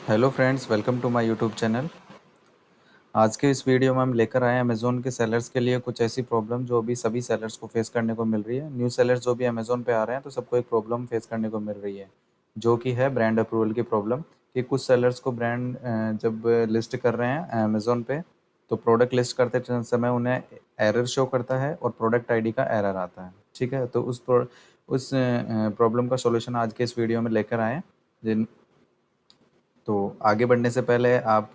Hello friends, welcome to my YouTube channel. आज के इस वीडियो में हम लेकर आए हैं अमेज़ोन के सेलर्स के लिए कुछ ऐसी प्रॉब्लम जो अभी सभी सेलर्स को फेस करने को मिल रही है। न्यू सेलर्स जो भी अमेज़ोन पे आ रहे हैं तो सबको एक प्रॉब्लम फेस करने को मिल रही है, जो कि है ब्रांड अप्रूवल की प्रॉब्लम। कि कुछ सेलर्स को ब्रांड जब लिस्ट कर रहे हैं अमेज़ोन पे, तो प्रोडक्ट लिस्ट करते समय उन्हें एरर शो करता है और प्रोडक्ट आईडी का एरर आता है। ठीक है, तो उस प्रॉब्लम का सॉल्यूशन आज के इस वीडियो में लेकर आए हैं। तो आगे बढ़ने से पहले आप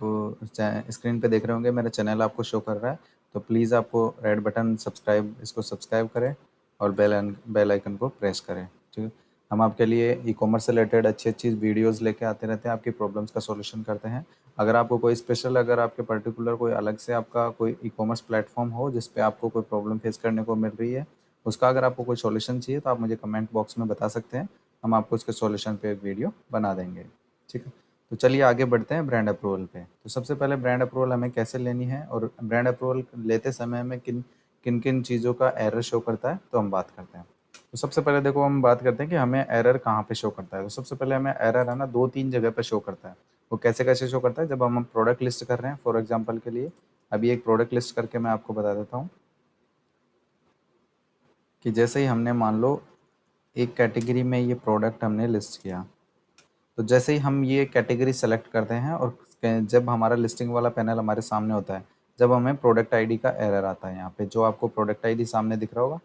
स्क्रीन पे देख रहे होंगे मेरा चैनल आपको शो कर रहा है, तो प्लीज़ आपको रेड बटन सब्सक्राइब इसको सब्सक्राइब करें और बेल आइकन को प्रेस करें। ठीक है, हम आपके लिए ई कॉमर्स से रिलेटेड अच्छी अच्छी वीडियोस लेके आते रहते हैं, आपकी प्रॉब्लम्स का सॉल्यूशन करते हैं। अगर आपको कोई स्पेशल, अगर आपके पर्टिकुलर कोई अलग से आपका कोई ई कॉमर्स प्लेटफॉर्म हो जिस पे आपको कोई प्रॉब्लम फेस करने को मिल रही है, उसका अगर आपको कोई सॉल्यूशन चाहिए तो आप मुझे कमेंट बॉक्स में बता सकते हैं। हम आपको उसके सॉल्यूशन पे एक वीडियो बना देंगे। ठीक है, तो चलिए आगे बढ़ते हैं ब्रांड अप्रूवल पे। तो सबसे पहले ब्रांड अप्रूवल हमें कैसे लेनी है और ब्रांड अप्रूवल लेते समय हमें किन किन किन चीज़ों का एरर शो करता है, तो हम बात करते हैं। तो सबसे पहले देखो, हम बात करते हैं कि हमें एरर कहाँ पे शो करता है। तो सबसे पहले हमें एरर है ना 2-3 जगह पे शो करता है। वो कैसे कैसे शो करता है, जब हम प्रोडक्ट लिस्ट कर रहे हैं फॉर एग्जाम्पल के लिए। अभी एक प्रोडक्ट लिस्ट करके मैं आपको बता देता हूँ कि जैसे ही हमने मान लो एक कैटेगरी में ये प्रोडक्ट हमने लिस्ट किया, तो जैसे ही हम ये कैटेगरी सेलेक्ट करते हैं और जब हमारा लिस्टिंग वाला पैनल हमारे सामने होता है, जब हमें प्रोडक्ट आईडी का एरर आता है। यहाँ पे जो आपको प्रोडक्ट आईडी सामने दिख रहा होगा,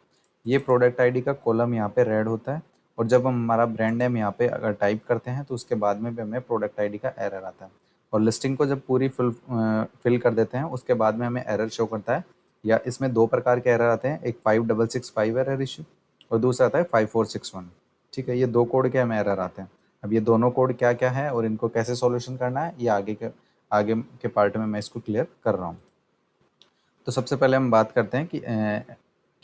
ये प्रोडक्ट आईडी का कॉलम यहाँ पे रेड होता है। और जब हम हमारा ब्रांड नेम यहाँ पे अगर टाइप करते हैं तो उसके बाद में भी हमें प्रोडक्ट आईडी का एरर आता है। और लिस्टिंग को जब पूरी फिल कर देते हैं उसके बाद में हमें एरर शो करता है। या इसमें दो प्रकार के एरर आते हैं, एक 5665 एरर इशू और दूसरा आता है 5461। ठीक है, ये दो कोड के हमें एरर आते हैं। अब ये दोनों कोड क्या क्या है और इनको कैसे सॉल्यूशन करना है, ये आगे के पार्ट में मैं इसको क्लियर कर रहा हूँ। तो सबसे पहले हम बात करते हैं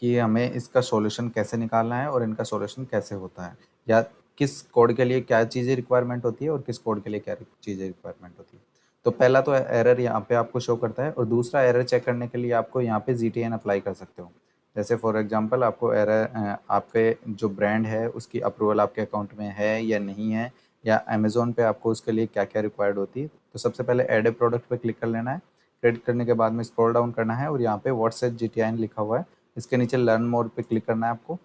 कि हमें इसका सॉल्यूशन कैसे निकालना है और इनका सॉल्यूशन कैसे होता है, या किस कोड के लिए क्या चीज़ें रिक्वायरमेंट होती है और किस कोड के लिए क्या चीज़ें रिक्वायरमेंट होती है। तो पहला तो एरर यहाँ पे आपको शो करता है, और दूसरा एरर चेक करने के लिए आपको यहाँ पे GTN अप्लाई कर सकते हो। जैसे फॉर एग्जांपल आपको एरर आपके जो ब्रांड है उसकी अप्रूवल आपके अकाउंट में है या नहीं है, या अमेज़ोन पे आपको उसके लिए क्या क्या रिक्वायर्ड होती है। तो सबसे पहले ऐड ए प्रोडक्ट पे क्लिक कर लेना है। क्लिक करने के बाद में स्क्रॉल डाउन करना है और यहाँ पे व्हाट्सएप GTN लिखा हुआ है, इसके नीचे लर्न मोर पे क्लिक करना है आपको।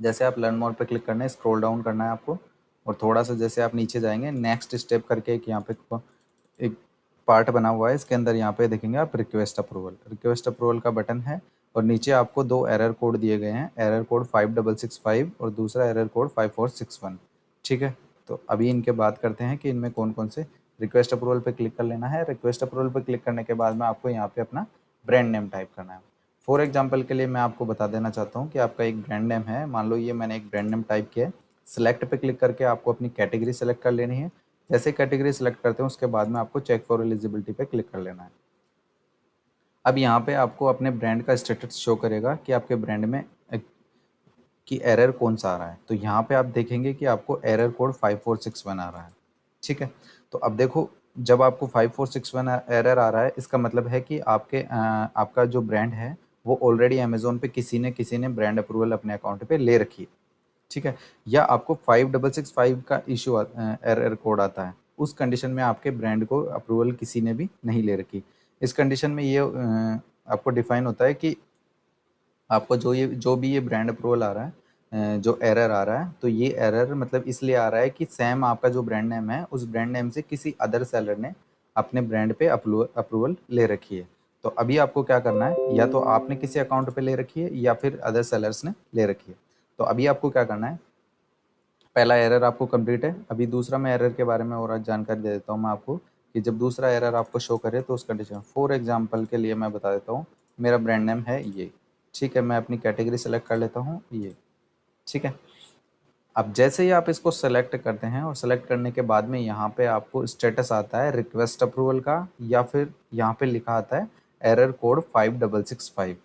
जैसे आप लर्न मोर पे क्लिक करना है, स्क्रॉल डाउन करना है आपको, और थोड़ा सा जैसे आप नीचे जाएंगे, नेक्स्ट स्टेप करके एक यहाँ पे एक पार्ट बना हुआ है, इसके अंदर यहाँ पे देखेंगे आप रिक्वेस्ट अप्रूवल का बटन है। और नीचे आपको दो एरर कोड दिए गए हैं, एरर कोड 5665 और दूसरा एरर कोड 5461। ठीक है, तो अभी इनके बात करते हैं कि इनमें कौन कौन से। रिक्वेस्ट अप्रूवल पे क्लिक कर लेना है। रिक्वेस्ट अप्रूवल पे क्लिक करने के बाद में आपको यहाँ पे अपना ब्रांड नेम टाइप करना है। फॉर एग्जाम्पल के लिए मैं आपको बता देना चाहता हूँ कि आपका एक ब्रांड नेम है, मान लो ये मैंने एक ब्रांड नेम टाइप किया है। सेलेक्ट पे क्लिक करके आपको अपनी कैटेगरी सेलेक्ट कर लेनी है। जैसे कैटेगरी सेलेक्ट करते हैं उसके बाद में आपको चेक फॉर एलिजिबिलिटी पे क्लिक कर लेना है। अब यहाँ पे आपको अपने ब्रांड का स्टेटस शो करेगा कि आपके ब्रांड में कि एरर कौन सा आ रहा है। तो यहाँ पे आप देखेंगे कि आपको एरर कोड 5461 आ रहा है। ठीक है, तो अब देखो, जब आपको 5461 एरर आ रहा है, इसका मतलब है कि आपका जो ब्रांड है वो ऑलरेडी अमेजोन पे किसी ने ब्रांड अप्रूवल अपने अकाउंट पे ले रखी है। ठीक है, या आपको 5665 का इशू एरर कोड आता है, उस कंडीशन में आपके ब्रांड को अप्रूवल किसी ने भी नहीं ले रखी। इस कंडीशन में ये आपको डिफाइन होता है कि आपको जो भी ये ब्रांड अप्रूवल आ रहा है, जो एरर आ रहा है, तो ये एरर मतलब इसलिए आ रहा है कि सेम आपका जो ब्रांड नेम है उस ब्रांड नेम से किसी अदर सेलर ने अपने ब्रांड पे अप्रूवल ले रखी है। तो अभी आपको क्या करना है, या तो आपने किसी अकाउंट पे ले रखी है या फिर अदर सेलर्स ने ले रखी है। तो अभी आपको क्या करना है, पहला एरर आपको कंप्लीट है। अभी दूसरा मैं एरर के बारे में और जानकारी दे देता हूँ मैं आपको, कि जब दूसरा एरर आपको शो करे तो उस कंडीशन, फॉर एग्जांपल के लिए मैं बता देता हूँ, मेरा ब्रांड नेम है ये। ठीक है, मैं अपनी कैटेगरी सेलेक्ट कर लेता हूँ ये। ठीक है, अब जैसे ही आप इसको सेलेक्ट करते हैं और सेलेक्ट करने के बाद में यहाँ पे आपको स्टेटस आता है रिक्वेस्ट अप्रूवल का, या फिर यहाँ पे लिखा आता है एरर कोड 5665।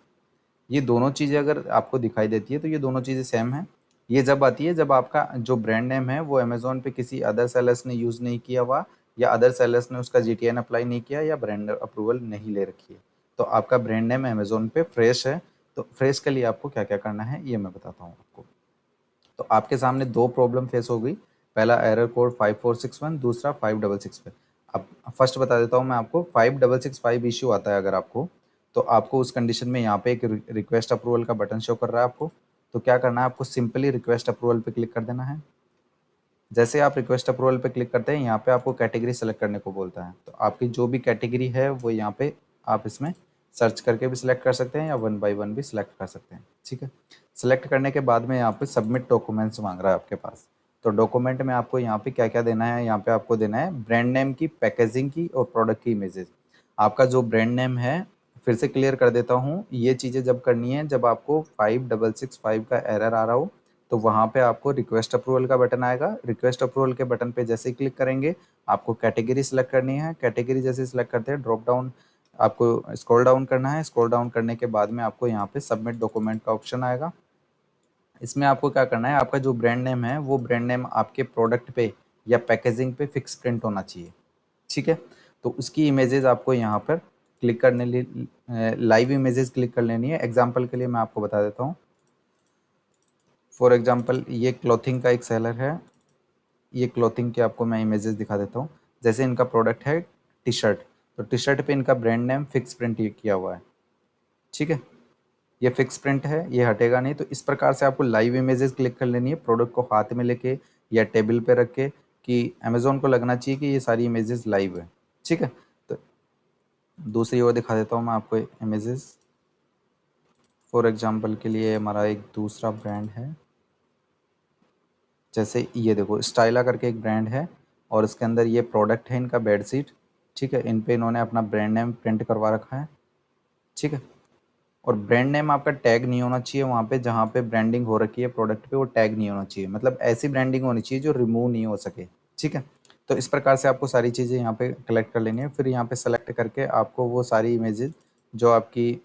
ये दोनों चीज़ें अगर आपको दिखाई देती है तो ये दोनों चीज़ें सेम हैं। ये जब आती है जब आपका जो ब्रांड नेम है वो अमेज़न पे किसी अदर सेलर्स ने यूज़ नहीं किया हुआ, या अदर सेलर्स ने उसका GTN अप्लाई नहीं किया, या ब्रांड अप्रूवल नहीं ले रखी है। तो आपका ब्रांड नेम अमेज़न पे फ्रेश है। तो फ्रेश के लिए आपको क्या क्या करना है ये मैं बताता हूँ आपको। तो आपके सामने दो प्रॉब्लम फेस हो गई। पहला एरर कोड 5461, दूसरा 5665। अब फर्स्ट बता देता हूँ मैं आपको, 5665 इशू आता है अगर आपको, तो आपको उस कंडीशन में यहाँ पे एक रिक्वेस्ट अप्रूवल का बटन शो कर रहा है आपको। तो क्या करना है, आपको सिंपली रिक्वेस्ट अप्रूवल पे क्लिक कर देना है। जैसे आप रिक्वेस्ट अप्रूवल पे क्लिक करते हैं, यहाँ पे आपको कैटेगरी सेलेक्ट करने को बोलता है। तो आपकी जो भी कैटेगरी है वो यहाँ पे आप इसमें सर्च करके भी सिलेक्ट कर सकते हैं या 1 बाय 1 भी सिलेक्ट कर सकते हैं। ठीक है, सिलेक्ट करने के बाद में यहाँ पे सबमिट डॉक्यूमेंट्स मांग रहा है आपके पास। तो डॉक्यूमेंट में आपको यहाँ पे क्या क्या देना है, यहाँ पे आपको देना है ब्रांड नेम की, पैकेजिंग की और प्रोडक्ट की इमेजेस। आपका जो ब्रांड नेम है, फिर से क्लियर कर देता हूँ, ये चीज़ें जब करनी है जब आपको 5665 का एरर आ रहा हो, तो वहाँ पे आपको रिक्वेस्ट अप्रूवल का बटन आएगा। रिक्वेस्ट अप्रूवल के बटन पे जैसे ही क्लिक करेंगे, आपको कैटेगरी सेलेक्ट करनी है। कैटेगरी जैसे सेलेक्ट करते हैं, ड्रॉप डाउन आपको स्क्रॉल डाउन करना है। स्क्रॉल डाउन करने के बाद में आपको यहाँ पे सबमिट डॉक्यूमेंट का ऑप्शन आएगा। इसमें आपको क्या करना है, आपका जो ब्रांड नेम है वो ब्रांड नेम आपके प्रोडक्ट पे या पैकेजिंग पे फिक्स प्रिंट होना चाहिए। ठीक है, तो उसकी इमेजेस आपको यहाँ पर क्लिक करने लिए लाइव इमेजेस क्लिक कर लेनी है। एग्जाम्पल के लिए मैं आपको बता देता हूँ। फॉर एग्जाम्पल ये क्लॉथिंग का एक सेलर है, ये क्लॉथिंग के आपको मैं इमेजेस दिखा देता हूँ। जैसे इनका प्रोडक्ट है टी शर्ट, तो टी शर्ट पे इनका ब्रांड नेम फिक्स प्रिंट किया हुआ है। ठीक है, ये फिक्स प्रिंट है, ये हटेगा नहीं। तो इस प्रकार से आपको लाइव इमेजेस क्लिक कर लेनी है, प्रोडक्ट को हाथ में लेके या टेबल पे रख के, कि अमेजोन को लगना चाहिए कि ये सारी इमेजेस लाइव है। ठीक है, तो दूसरी ओर दिखा देता हूँ मैं आपको इमेजेस। फॉर एग्जांपल के लिए हमारा एक दूसरा ब्रांड है, जैसे ये देखो स्टाइला करके एक ब्रांड है और इसके अंदर ये प्रोडक्ट है इनका बेडशीट। ठीक है, इन पे इन्होंने अपना ब्रांड नेम प्रिंट करवा रखा है। ठीक है, और ब्रांड नेम आपका टैग नहीं होना चाहिए वहाँ पे, जहाँ पे ब्रांडिंग हो रखी है प्रोडक्ट पे वो टैग नहीं होना चाहिए, मतलब ऐसी ब्रांडिंग होनी चाहिए जो रिमूव नहीं हो सके। ठीक है, तो इस प्रकार से आपको सारी चीज़ें यहाँ पे कलेक्ट कर लेनी है। फिर यहाँ पे सेलेक्ट करके आपको वो सारी इमेजेस जो आपकी,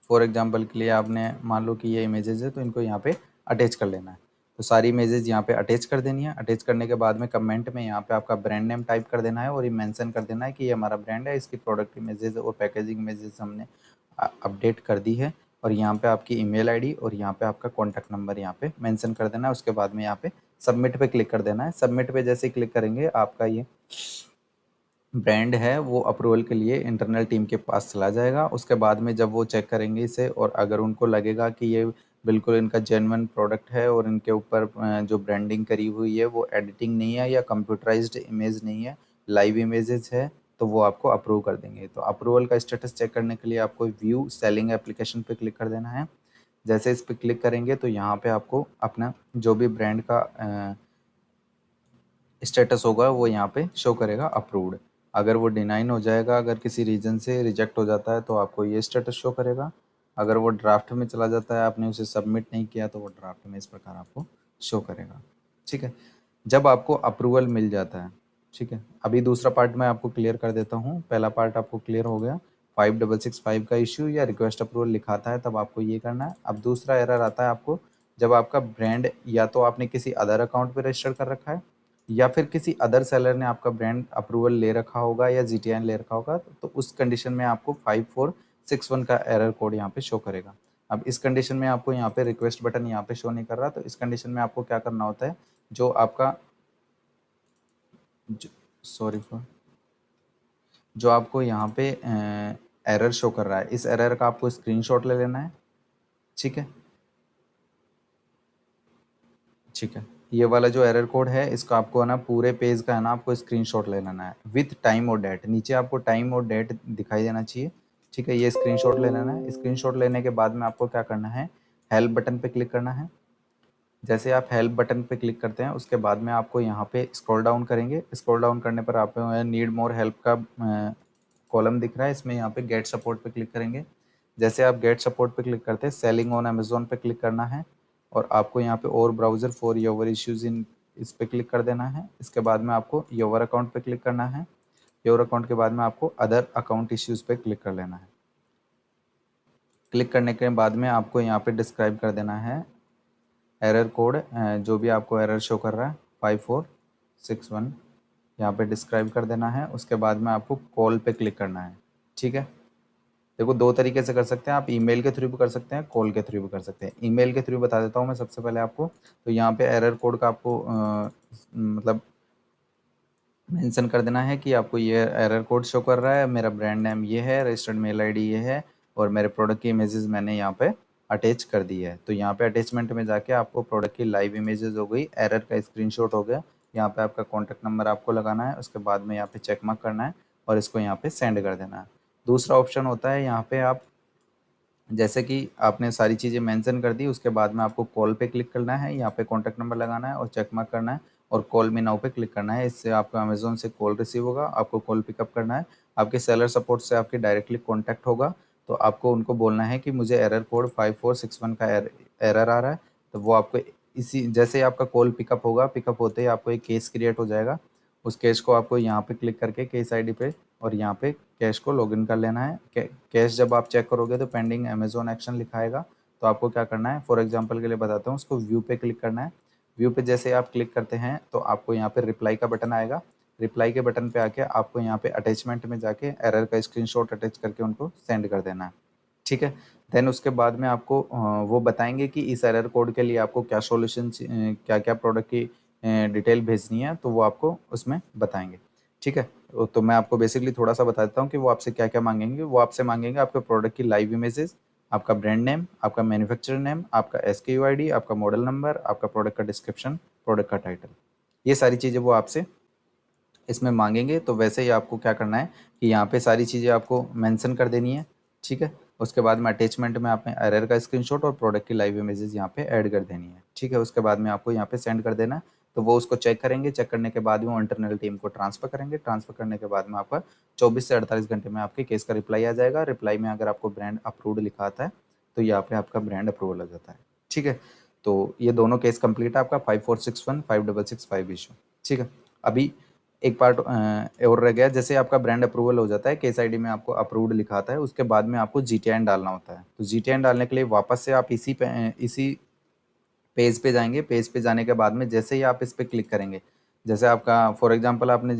फॉर एग्जांपल के लिए आपने मान लो कि ये इमेजेस है, तो इनको यहाँ पे अटैच कर लेना है। तो सारी इमेजेस यहाँ पे अटैच कर देनी है। अटैच करने के बाद में कमेंट में यहाँ पे आपका ब्रांड नेम टाइप कर देना है और ये मेंशन कर देना है कि ये हमारा ब्रांड है, इसकी प्रोडक्ट इमेजेस और पैकेजिंग इमेजेस हमने अपडेट कर दी है। और यहाँ पे आपकी ईमेल आईडी और यहाँ पे आपका कॉन्टैक्ट नंबर यहाँ पे मेंशन कर देना है। उसके बाद में यहाँ पे सबमिट पे क्लिक कर देना है। सबमिट पे जैसे क्लिक करेंगे, आपका ये ब्रांड है वो अप्रूवल के लिए इंटरनल टीम के पास चला जाएगा। उसके बाद में जब वो चेक करेंगे इसे, और अगर उनको लगेगा कि ये बिल्कुल इनका जेन्युइन प्रोडक्ट है और इनके ऊपर जो ब्रांडिंग करी हुई है वो एडिटिंग नहीं है या कंप्यूटराइज्ड इमेज नहीं है, लाइव इमेजेस है, तो वो आपको अप्रूव कर देंगे। तो अप्रूवल का स्टेटस चेक करने के लिए आपको व्यू सेलिंग एप्लीकेशन पे क्लिक कर देना है। जैसे इस पर क्लिक करेंगे तो यहाँ पे आपको अपना जो भी ब्रांड का स्टेटस होगा वो यहाँ पे शो करेगा अप्रूव्ड। अगर वो डिनाइन हो जाएगा, अगर किसी रीजन से रिजेक्ट हो जाता है, तो आपको ये स्टेटस शो करेगा। अगर वो ड्राफ्ट में चला जाता है, आपने उसे सबमिट नहीं किया, तो वो ड्राफ्ट में इस प्रकार आपको शो करेगा। ठीक है, जब आपको अप्रूवल मिल जाता है। ठीक है, अभी दूसरा पार्ट मैं आपको क्लियर कर देता हूँ। पहला पार्ट आपको क्लियर हो गया, 5665 का इश्यू या रिक्वेस्ट अप्रूवल लिखाता है तब आपको ये करना है। अब दूसरा एरर आता है आपको, जब आपका ब्रांड या तो आपने किसी अदर अकाउंट पे रजिस्टर कर रखा है या फिर किसी अदर सेलर ने आपका ब्रांड अप्रूवल ले रखा होगा या जीटीआईएन ले रखा होगा, तो उस कंडीशन में आपको 5461 का एरर कोड यहाँ पे शो करेगा। अब इस कंडीशन में आपको यहाँ पे रिक्वेस्ट बटन यहाँ पे शो नहीं कर रहा, तो इस कंडीशन में आपको क्या करना होता है, जो आपका सॉरी फॉर जो आपको यहाँ पे एरर शो कर रहा है, इस एरर का आपको स्क्रीनशॉट ले लेना है। ठीक है, ठीक है, ये वाला जो एरर कोड है इसका आपको है ना पूरे पेज का है ना आपको स्क्रीनशॉट ले लेना है विथ टाइम और डेट। नीचे आपको टाइम और डेट दिखाई देना चाहिए। ठीक है, ये स्क्रीनशॉट ले लेना है। स्क्रीनशॉट लेने के बाद में आपको क्या करना है, हेल्प बटन पे क्लिक करना है। जैसे आप हेल्प बटन पे क्लिक करते हैं, उसके बाद में आपको यहाँ पे स्क्रॉल डाउन करेंगे। स्क्रॉल डाउन करने पर आपको नीड मोर हेल्प का कॉलम दिख रहा है, इसमें यहाँ पे गेट सपोर्ट पे क्लिक करेंगे। जैसे आप गेट सपोर्ट पे क्लिक करते हैं, सेलिंग ऑन अमेजोन पे क्लिक करना है और आपको यहाँ पे और browser for your issues in, इस पे क्लिक कर देना है। इसके बाद में आपको योर अकाउंट पे क्लिक करना है। योर अकाउंट के बाद में आपको अदर अकाउंट इश्यूज पे क्लिक कर लेना है। क्लिक करने के बाद में आपको यहाँ पे डिस्क्राइब कर देना है एरर कोड, जो भी आपको एरर शो कर रहा है 5461, यहाँ पे डिस्क्राइब कर देना है। उसके बाद में आपको कॉल पे क्लिक करना है। ठीक है, देखो 2 तरीके से कर सकते हैं आप, ईमेल के थ्रू भी कर सकते हैं, कॉल के थ्रू भी कर सकते हैं। ईमेल के थ्रू बता देता हूँ मैं सबसे पहले आपको। तो यहाँ पे एरर कोड का आपको मतलब मेंशन कर देना है कि आपको ये एरर कोड शो कर रहा है, मेरा ब्रांड नेम ये है, रजिस्टर्ड मेल आईडी ये है, और मेरे प्रोडक्ट की इमेजेस मैंने यहाँ पे अटैच कर दी है। तो यहाँ पे अटैचमेंट में जाके आपको प्रोडक्ट की लाइव इमेजेस हो गई, एरर का स्क्रीनशॉट हो गया, यहाँ पे आपका कॉन्टैक्ट नंबर आपको लगाना है, उसके बाद में यहाँ पे चेक मार्क करना है और इसको यहाँ पे सेंड कर देना है। दूसरा ऑप्शन होता है यहाँ पे आप, जैसे कि आपने सारी चीज़ें मेंशन कर दी, उसके बाद में आपको कॉल पे क्लिक करना है, यहाँ पे कॉन्टैक्ट नंबर लगाना है और चेक मार्क करना है और कॉल मी नाउ पे क्लिक करना है। इससे आपका अमेज़न से कॉल रिसीव होगा, आपको कॉल पिकअप करना है, आपके सेलर सपोर्ट से आपके डायरेक्टली कॉन्टैक्ट होगा। तो आपको उनको बोलना है कि मुझे एरर कोड 5461 का एरर आ रहा है। तो वो आपको इसी जैसे ही आपका कॉल पिकअप होगा, पिकअप होते ही आपको एक केस क्रिएट हो जाएगा। उस केस को आपको यहाँ पे क्लिक करके केस आईडी पे और यहाँ पे कैश को लॉगिन कर लेना है। कैश जब आप चेक करोगे तो पेंडिंग अमेजोन एक्शन लिखाएगा। तो आपको क्या करना है, फॉर एग्जांपल के लिए बताता हूँ, उसको व्यू पे क्लिक करना है। व्यू पे जैसे आप क्लिक करते हैं तो आपको यहाँ पे रिप्लाई का बटन आएगा। रिप्लाई के बटन पे आके आपको यहाँ पे अटैचमेंट में जाके एरर का स्क्रीनशॉट अटैच करके उनको सेंड कर देना है। ठीक है। देन उसके बाद में आपको वो बताएंगे कि इस एरर कोड के लिए आपको क्या सॉल्यूशन, क्या क्या प्रोडक्ट की डिटेल भेजनी है, तो वो आपको उसमें बताएंगे। ठीक है। तो मैं आपको बेसिकली थोड़ा सा बता देता हूँ कि वो आपसे क्या क्या मांगेंगे। वो आपसे मांगेंगे आपके प्रोडक्ट की लाइव इमेजेस, आपका ब्रांड नेम, आपका मैन्युफैक्चरर नेम, आपका SKU ID, आपका मॉडल नंबर, आपका प्रोडक्ट का डिस्क्रिप्शन, प्रोडक्ट का टाइटल। ये सारी चीज़ें वो आपसे इसमें मांगेंगे। तो वैसे ही आपको क्या करना है कि यहाँ पे सारी चीज़ें आपको मेंशन कर देनी है। ठीक है। उसके बाद में अटैचमेंट में आपने एरर का स्क्रीनशॉट और प्रोडक्ट की लाइव इमेजेस यहाँ पे ऐड कर देनी है। ठीक है। उसके बाद में आपको यहाँ पे सेंड कर देना है। तो वो उसको चेक करेंगे, चेक करने के बाद में वो इंटरनल टीम को ट्रांसफर करेंगे। ट्रांसफर करने के बाद में आपका 24 से 48 घंटे में आपके केस का रिप्लाई आ जाएगा। रिप्लाई में अगर आपको ब्रांड अप्रूव्ड लिखा आता है तो यहाँ पे आपका ब्रांड अप्रूवल आ जाता है। ठीक है। तो ये दोनों केस कंप्लीट है आपका 5461, 5665 इशू। ठीक है। अभी एक पार्ट और रह गया, जैसे आपका ब्रांड अप्रूवल हो जाता है, केस आईडी में आपको अप्रूव्ड लिखा आता है, उसके बाद में आपको GTN डालना होता है। तो GTN डालने के लिए वापस से आप इसी पेज पे जाएंगे। पेज पे जाने के बाद में जैसे ही आप इस पे क्लिक करेंगे, जैसे आपका फॉर एग्जांपल आपने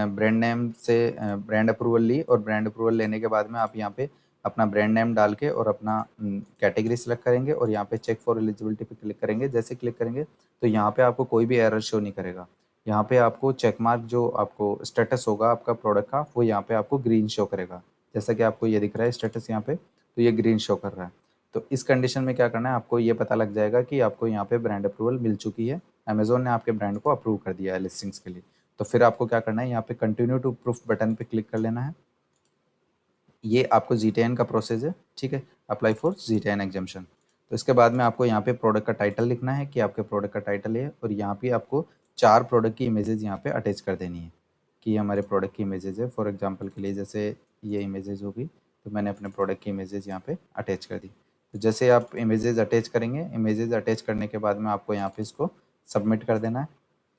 ब्रांड नेम से ब्रांड अप्रूवल ली, और ब्रांड अप्रूवल लेने के बाद में आप यहाँ पे अपना ब्रांड नेम डाल के और अपना कैटेगरी सेलेक्ट करेंगे और यहाँ पे चेक फॉर एलिजिबिलिटी पे क्लिक करेंगे। जैसे क्लिक करेंगे तो यहाँ पे आपको कोई भी एरर शो नहीं करेगा। यहाँ पे आपको चेक मार्क जो आपको स्टेटस होगा आपका प्रोडक्ट का, वो यहाँ पे आपको ग्रीन शो करेगा। जैसा कि आपको ये दिख रहा है स्टेटस यहाँ पे, तो ये ग्रीन शो कर रहा है। तो इस कंडीशन में क्या करना है, आपको ये पता लग जाएगा कि आपको यहाँ पे ब्रांड अप्रूवल मिल चुकी है, अमेजोन ने आपके ब्रांड को अप्रूव कर दिया है लिस्टिंग्स के लिए। तो फिर आपको क्या करना है, यहाँ पे कंटिन्यू टू प्रूफ बटन पे क्लिक कर लेना है। ये आपको GTN का प्रोसेस है। ठीक है। Apply for GTN exemption. तो इसके बाद में आपको यहाँ पे प्रोडक्ट का टाइटल लिखना है कि आपके प्रोडक्ट का टाइटल है, और यहाँ पे आपको 4 प्रोडक्ट की इमेजेस यहाँ पे अटैच कर देनी है कि ये हमारे प्रोडक्ट की इमेजेस है। फॉर एग्जांपल के लिए जैसे ये इमेजेस होगी, तो मैंने अपने प्रोडक्ट की इमेजेस यहाँ पे अटैच कर दी। तो जैसे आप इमेजेस अटैच करेंगे, इमेजेस अटैच करने के बाद में आपको यहाँ पे इसको सबमिट कर देना है।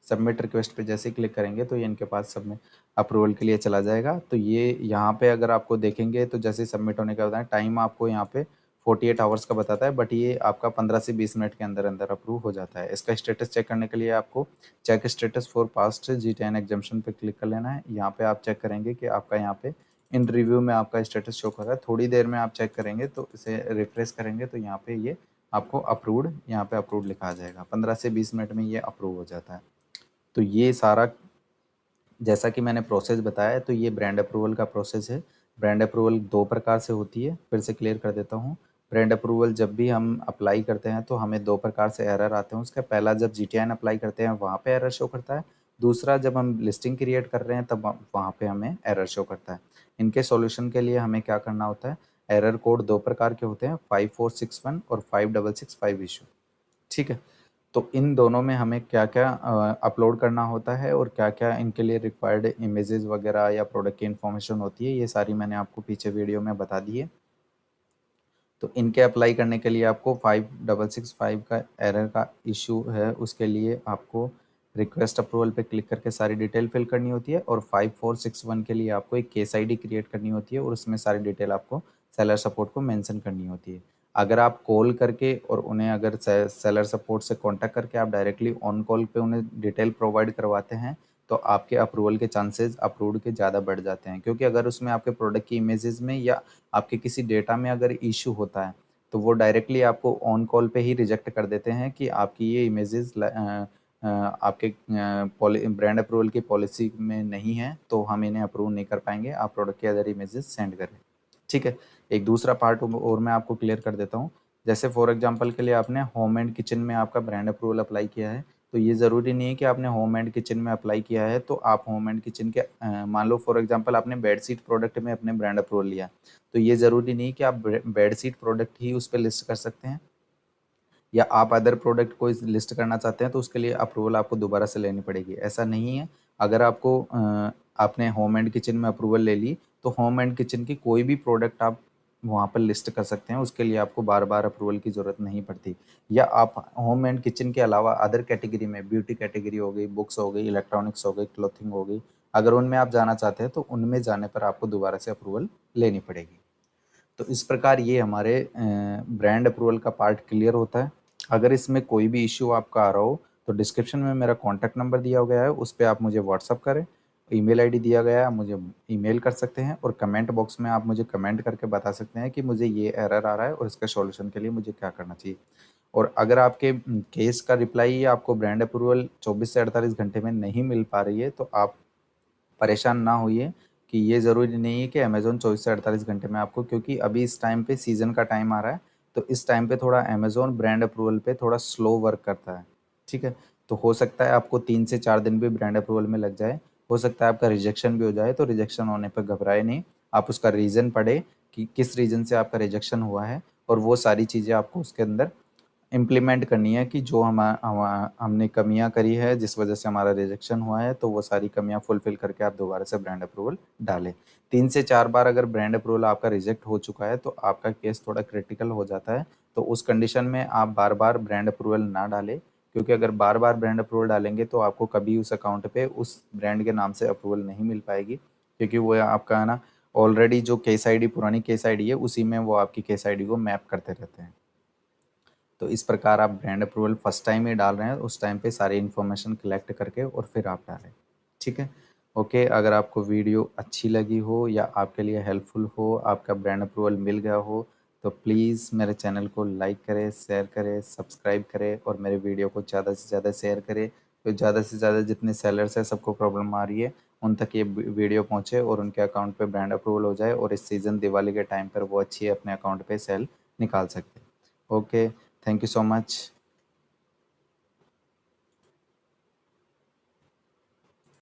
सबमिट रिक्वेस्ट पे जैसे ही क्लिक करेंगे तो ये इनके पास सबमिट अप्रूवल के लिए चला जाएगा। तो ये यहाँ पे अगर आपको देखेंगे तो जैसे सबमिट होने का बताया, टाइम आपको यहाँ पे 48 आवर्स का बताता है, बट ये आपका 15 से 20 मिनट के अंदर अंदर अप्रूव हो जाता है। इसका स्टेटस चेक करने के लिए आपको check status for past GTN exemption पे क्लिक कर लेना है। यहाँ पे आप चेक करेंगे कि आपका यहाँ पे इन रिव्यू में आपका स्टेटस शो कर रहा है। थोड़ी देर में आप चेक करेंगे तो इसे रिफ्रेश करेंगे तो यहाँ पे ये आपको अप्रूव्ड, यहाँ पे अप्रूव्ड लिखा आ जाएगा। 15 से 20 मिनट में ये अप्रूव हो जाता है। तो ये सारा जैसा कि मैंने प्रोसेस बताया, तो ये ब्रांड अप्रूवल का प्रोसेस है। ब्रांड अप्रूवल 2 प्रकार से होती है, फिर से क्लियर कर देता हूँ। ब्रांड अप्रूवल जब भी हम अप्लाई करते हैं तो हमें 2 प्रकार से एरर आते हैं। उसका पहला, जब GTN अप्लाई करते हैं वहाँ पे एरर शो करता है। दूसरा, जब हम लिस्टिंग क्रिएट कर रहे हैं तब वहाँ पे हमें एरर शो करता है। इनके सॉल्यूशन के लिए हमें क्या करना होता है, एरर कोड 2 प्रकार के होते हैं, 5461 और 5665 इशू। ठीक है। तो इन दोनों में हमें क्या-क्या अपलोड करना होता है और क्या-क्या इनके लिए रिक्वायर्ड इमेजेस वगैरह या प्रोडक्ट की इन्फॉर्मेशन होती है, ये सारी मैंने आपको पीछे वीडियो में बता दी है। तो इनके अप्लाई करने के लिए आपको 5665 का एरर का इशू है, उसके लिए आपको रिक्वेस्ट अप्रूवल पे क्लिक करके सारी डिटेल फिल करनी होती है, और 5461 के लिए आपको एक केस आईडी क्रिएट करनी होती है और उसमें सारी डिटेल आपको सेलर सपोर्ट को मेंशन करनी होती है। अगर आप कॉल करके और उन्हें अगर सेलर सपोर्ट से कॉन्टैक्ट करके आप डायरेक्टली ऑन कॉल पे उन्हें डिटेल प्रोवाइड करवाते हैं तो आपके अप्रूवल के चांसेस अप्रूव्ड के ज़्यादा बढ़ जाते हैं, क्योंकि अगर उसमें आपके प्रोडक्ट की इमेजेस में या आपके किसी डेटा में अगर इशू होता है तो वो डायरेक्टली आपको ऑन कॉल पे ही रिजेक्ट कर देते हैं कि आपकी ये इमेजेस आपके ब्रांड अप्रूवल की पॉलिसी में नहीं है, तो हम इन्हें अप्रूव नहीं कर पाएंगे, आप प्रोडक्ट के अदर इमेजेस सेंड करें। ठीक है, एक दूसरा पार्ट और मैं आपको क्लियर कर देता हूँ। जैसे फॉर एग्जांपल के लिए आपने होम एंड किचन में आपका ब्रांड अप्रूवल अप्लाई किया है, तो ये ज़रूरी नहीं है कि आपने होम एंड किचन में अप्लाई किया है तो आप होम एंड किचन के मान लो फॉर एग्जांपल आपने बेडशीट प्रोडक्ट में अपने ब्रांड अप्रूवल लिया, तो ये ज़रूरी नहीं कि आप बेडशीट प्रोडक्ट ही उस पर लिस्ट कर सकते हैं, या आप अदर प्रोडक्ट को लिस्ट करना चाहते हैं तो उसके लिए अप्रूवल आपको दोबारा से लेनी पड़ेगी, ऐसा नहीं है। अगर आपको आपने होम एंड किचन में अप्रूवल ले ली तो होम एंड किचन की कोई भी प्रोडक्ट आप वहाँ पर लिस्ट कर सकते हैं, उसके लिए आपको बार बार अप्रूवल की ज़रूरत नहीं पड़ती। या आप होम एंड किचन के अलावा अदर कैटेगरी में ब्यूटी कैटेगरी हो गई, बुक्स हो गई, इलेक्ट्रॉनिक्स हो गई, क्लोथिंग हो गई, अगर उनमें आप जाना चाहते हैं तो उनमें जाने पर आपको दोबारा से अप्रूवल लेनी पड़ेगी। तो इस प्रकार ये हमारे ब्रांड अप्रूवल का पार्ट क्लियर होता है। अगर इसमें कोई भी इश्यू आपका आ रहा हो तो डिस्क्रिप्शन में मेरा कॉन्टैक्ट नंबर दिया गया है, उस पर आप मुझे व्हाट्सअप करें, ईमेल आईडी दिया गया है, आप मुझे ईमेल कर सकते हैं, और कमेंट बॉक्स में आप मुझे कमेंट करके बता सकते हैं कि मुझे ये एरर आ रहा है और इसके सॉल्यूशन के लिए मुझे क्या करना चाहिए। और अगर आपके केस का रिप्लाई या आपको ब्रांड अप्रूवल 24 से 48 घंटे में नहीं मिल पा रही है तो आप परेशान ना होइए, कि ये ज़रूरी नहीं है कि अमेज़न 24 से 48 घंटे में आपको, क्योंकि अभी इस टाइम पे सीज़न का टाइम आ रहा है, तो इस टाइम पे थोड़ा अमेज़न ब्रांड अप्रूवल पे थोड़ा स्लो वर्क करता है। ठीक है? तो हो सकता है आपको 3 से 4 दिन भी ब्रांड अप्रूवल में लग जाए, हो सकता है आपका रिजेक्शन भी हो जाए, तो रिजेक्शन होने पे घबराएँ नहीं, आप उसका रीज़न पढ़ें कि किस रीज़न से आपका रिजेक्शन हुआ है, और वो सारी चीज़ें आपको उसके अंदर इम्प्लीमेंट करनी है कि जो हमने कमियाँ करी है जिस वजह से हमारा रिजेक्शन हुआ है, तो वो सारी कमियाँ फुलफ़िल करके आप दोबारा से ब्रांड अप्रूवल डालें। 3 से 4 बार अगर ब्रांड अप्रूवल आपका रिजेक्ट हो चुका है, तो आपका केस थोड़ा क्रिटिकल हो जाता है। तो उस कंडीशन में आप बार-बार ब्रांड अप्रूवल ना डालें, क्योंकि अगर बार-बार ब्रांड अप्रूवल डालेंगे तो आपको कभी उस अकाउंट पे उस ब्रांड के नाम से अप्रूवल नहीं मिल पाएगी, क्योंकि वो आपका है ना, ऑलरेडी जो केस आईडी पुरानी केस आईडी है, उसी में वो आपकी केस आईडी को मैप करते रहते हैं। तो इस प्रकार आप ब्रांड अप्रूवल फर्स्ट टाइम ही डाल रहे हैं, उस टाइम पे सारी इन्फॉर्मेशन कलेक्ट करके और फिर आप डालें। ठीक है? ओके, अगर आपको वीडियो अच्छी लगी हो या आपके लिए हेल्पफुल हो, आपका ब्रांड अप्रूवल मिल गया हो, तो प्लीज़ मेरे चैनल को लाइक करें, शेयर करें, सब्सक्राइब करें, और मेरे वीडियो को ज़्यादा से ज़्यादा शेयर करें। तो ज़्यादा से ज़्यादा जितने सेलर्स हैं सबको प्रॉब्लम आ रही है, उन तक ये वीडियो पहुँचे और उनके अकाउंट पे ब्रांड अप्रूवल हो जाए, और इस सीज़न दिवाली के टाइम पर वो अच्छी अपने अकाउंट पे सेल निकाल सकते हैं। Okay, thank you so much.